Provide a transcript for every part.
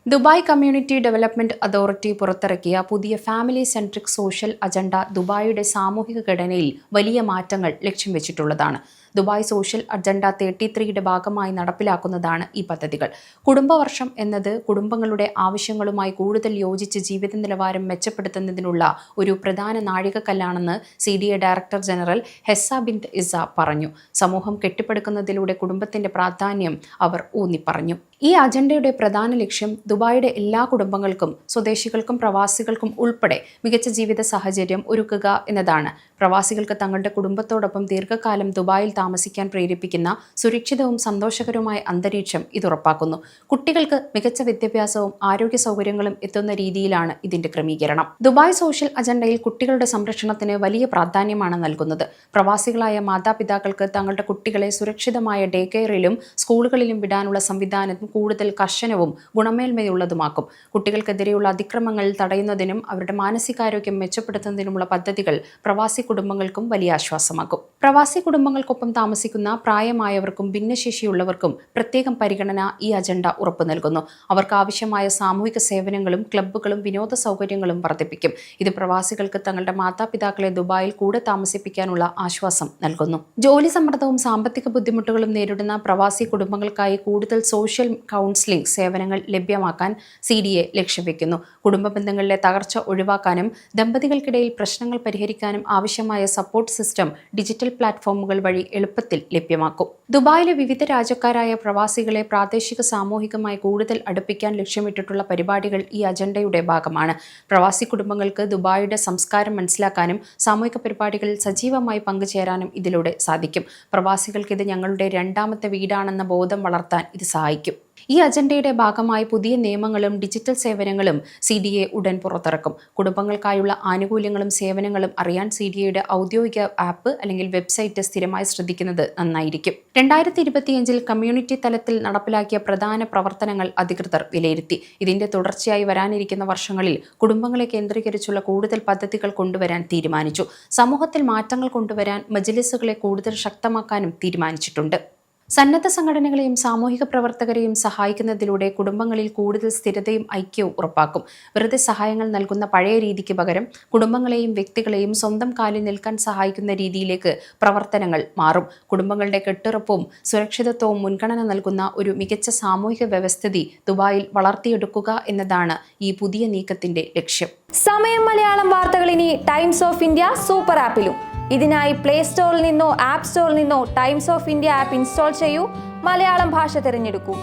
Dubai community development authority പുറത്തിറക്കിയ പുതിയ family centric social agenda ദുബായിയുടെ സാമൂഹിക ഘടനയിൽ വലിയ മാറ്റങ്ങൾ ലക്ഷ്യം വെച്ചിട്ടുള്ളതാണ്. ദുബായ് സോഷ്യൽ അജണ്ട 33യുടെ ഭാഗമായി നടപ്പിലാക്കുന്നതാണ് ഈ പദ്ധതികൾ. കുടുംബവർഷം എന്നത് കുടുംബങ്ങളുടെ ആവശ്യങ്ങളുമായി കൂടുതൽ യോജിച്ച് ജീവിത നിലവാരം മെച്ചപ്പെടുത്തുന്നതിനുള്ള ഒരു പ്രധാന നാഴികക്കല്ലാണെന്ന് CDA ഡയറക്ടർ ജനറൽ ഹെസ്സ ബിൻത് ഇസ പറഞ്ഞു. സമൂഹം കെട്ടിപ്പടുക്കുന്നതിലൂടെ കുടുംബത്തിന്റെ പ്രാധാന്യം അവർ ഊന്നിപ്പറഞ്ഞു. ഈ അജണ്ടയുടെ പ്രധാന ലക്ഷ്യം ദുബായിയുടെ എല്ലാ കുടുംബങ്ങൾക്കും സ്വദേശികൾക്കും പ്രവാസികൾക്കും ഉൾപ്പെടെ മികച്ച ജീവിത സാഹചര്യം ഒരുക്കുക എന്നതാണ്. പ്രവാസികൾക്ക് തങ്ങളുടെ കുടുംബത്തോടൊപ്പം ദീർഘകാലം ദുബായിൽ താമസിക്കാൻ പ്രേരിപ്പിക്കുന്ന സുരക്ഷിതവും സന്തോഷകരവുമായ അന്തരീക്ഷം ഇത് ഉറപ്പാക്കുന്നു. കുട്ടികൾക്ക് മികച്ച വിദ്യാഭ്യാസവും ആരോഗ്യ സൗകര്യങ്ങളും എത്തുന്ന രീതിയിലാണ് ഇതിന്റെ ക്രമീകരണം. ദുബായ് സോഷ്യൽ അജണ്ടയിൽ കുട്ടികളുടെ സംരക്ഷണത്തിന് വലിയ പ്രാധാന്യമാണ് നൽകുന്നത്. പ്രവാസികളായ മാതാപിതാക്കൾക്ക് തങ്ങളുടെ കുട്ടികളെ സുരക്ഷിതമായ ഡേ കെയറിലും സ്കൂളുകളിലും വിടാനുള്ള സംവിധാനം കൂടുതൽ കർശനവും ഗുണമേന്മയുള്ളതുമാക്കും. കുട്ടികൾക്കെതിരെയുള്ള അതിക്രമങ്ങൾ തടയുന്നതിനും അവരുടെ മാനസികാരോഗ്യം മെച്ചപ്പെടുത്തുന്നതിനുമുള്ള പദ്ധതികൾ പ്രവാസി കുടുംബങ്ങൾക്കും വലിയ ആശ്വാസമാകും. പ്രവാസി കുടുംബങ്ങൾക്കൊപ്പം താമസിക്കുന്ന പ്രായമായവർക്കും ഭിന്നശേഷിയുള്ളവർക്കും പ്രത്യേകം പരിഗണന ഈ അജണ്ട ഉറപ്പു നൽകുന്നു. അവർക്ക് ആവശ്യമായ സാമൂഹിക സേവനങ്ങളും ക്ലബ്ബുകളും വിനോദ സൗകര്യങ്ങളും വർദ്ധിപ്പിക്കും. ഇത് പ്രവാസികൾക്ക് തങ്ങളുടെ മാതാപിതാക്കളെ ദുബായിൽ കൂടെ താമസിപ്പിക്കാനുള്ള ആശ്വാസം നൽകുന്നു. ജോലി സമ്മർദ്ദവും സാമ്പത്തിക ബുദ്ധിമുട്ടുകളും നേരിടുന്ന പ്രവാസി കുടുംബങ്ങൾക്കായി കൂടുതൽ സോഷ്യൽ കൗൺസിലിംഗ് സേവനങ്ങൾ ലഭ്യമാക്കാൻ CDA ലക്ഷ്യം വെക്കുന്നു. കുടുംബ ബന്ധങ്ങളിലെ തകർച്ച ഒഴിവാക്കാനും ദമ്പതികൾക്കിടയിൽ പ്രശ്നങ്ങൾ പരിഹരിക്കാനും ആവശ്യമായ സപ്പോർട്ട് സിസ്റ്റം ഡിജിറ്റൽ പ്ലാറ്റ്ഫോമുകൾ വഴി എളുപ്പത്തിൽ ലഭ്യമാക്കും. ദുബായിലെ വിവിധ രാജ്യക്കാരായ പ്രവാസികളെ പ്രാദേശിക സാമൂഹികമായി കൂടുതൽ അടുപ്പിക്കാൻ ലക്ഷ്യമിട്ടിട്ടുള്ള പരിപാടികൾ ഈ അജണ്ടയുടെ ഭാഗമാണ്. പ്രവാസി കുടുംബങ്ങൾക്ക് ദുബായിയുടെ സംസ്കാരം മനസ്സിലാക്കാനും സാമൂഹിക പരിപാടികളിൽ സജീവമായി പങ്കുചേരാനും ഇതിലൂടെ സാധിക്കും. പ്രവാസികൾക്ക് ഇത് ഞങ്ങളുടെ രണ്ടാമത്തെ വീടാണെന്ന ബോധം വളർത്താൻ ഇത് സഹായിക്കും. ഈ അജണ്ടയുടെ ഭാഗമായി പുതിയ നിയമങ്ങളും ഡിജിറ്റൽ സേവനങ്ങളും CDA ഉടൻ പുറത്തിറക്കും. കുടുംബങ്ങൾക്കായുള്ള ആനുകൂല്യങ്ങളും സേവനങ്ങളും അറിയാൻ CDAയുടെ ഔദ്യോഗിക ആപ്പ് അല്ലെങ്കിൽ വെബ്സൈറ്റ് സ്ഥിരമായി ശ്രദ്ധിക്കുന്നത് നന്നായിരിക്കും. 2025 കമ്മ്യൂണിറ്റി തലത്തിൽ നടപ്പിലാക്കിയ പ്രധാന പ്രവർത്തനങ്ങൾ അധികൃതർ വിലയിരുത്തി. ഇതിന്റെ തുടർച്ചയായി വരാനിരിക്കുന്ന വർഷങ്ങളിൽ കുടുംബങ്ങളെ കേന്ദ്രീകരിച്ചുള്ള കൂടുതൽ പദ്ധതികൾ കൊണ്ടുവരാൻ തീരുമാനിച്ചു. സമൂഹത്തിൽ മാറ്റങ്ങൾ കൊണ്ടുവരാൻ മജ്‌ലിസുകളെ കൂടുതൽ ശക്തമാക്കാനും തീരുമാനിച്ചിട്ടുണ്ട്. സന്നദ്ധ സംഘടനകളെയും സാമൂഹിക പ്രവർത്തകരെയും സഹായിക്കുന്നതിലൂടെ കുടുംബങ്ങളിൽ കൂടുതൽ സ്ഥിരതയും ഐക്യവും ഉറപ്പാക്കും. വെറുതെ സഹായങ്ങൾ നൽകുന്ന പഴയ രീതിക്ക് പകരം കുടുംബങ്ങളെയും വ്യക്തികളെയും സ്വന്തം കാലിൽ നിൽക്കാൻ സഹായിക്കുന്ന രീതിയിലേക്ക് പ്രവർത്തനങ്ങൾ മാറും. കുടുംബങ്ങളുടെ കെട്ടുറപ്പും സുരക്ഷിതത്വവും മുൻഗണന നൽകുന്ന ഒരു മികച്ച സാമൂഹിക വ്യവസ്ഥിതി ദുബായിൽ വളർത്തിയെടുക്കുക എന്നതാണ് ഈ പുതിയ നീക്കത്തിന്റെ ലക്ഷ്യം. സമയം മലയാളം വാർത്തകൾ ഇനി ടൈംസ് ഓഫ് ഇന്ത്യ സൂപ്പർ ആപ്പിലും. ഇതിനായി പ്ലേ സ്റ്റോറിൽ നിന്നോ ആപ്പ് സ്റ്റോറിൽ നിന്നോ times of India app install ചെയ്യൂ. മലയാളം ഭാഷ തിരഞ്ഞെടുക്കൂ.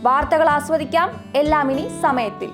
വാർത്തകൾ ആസ്വദിക്കാം. എല്ലാം ഇനി സമയത്തിൽ.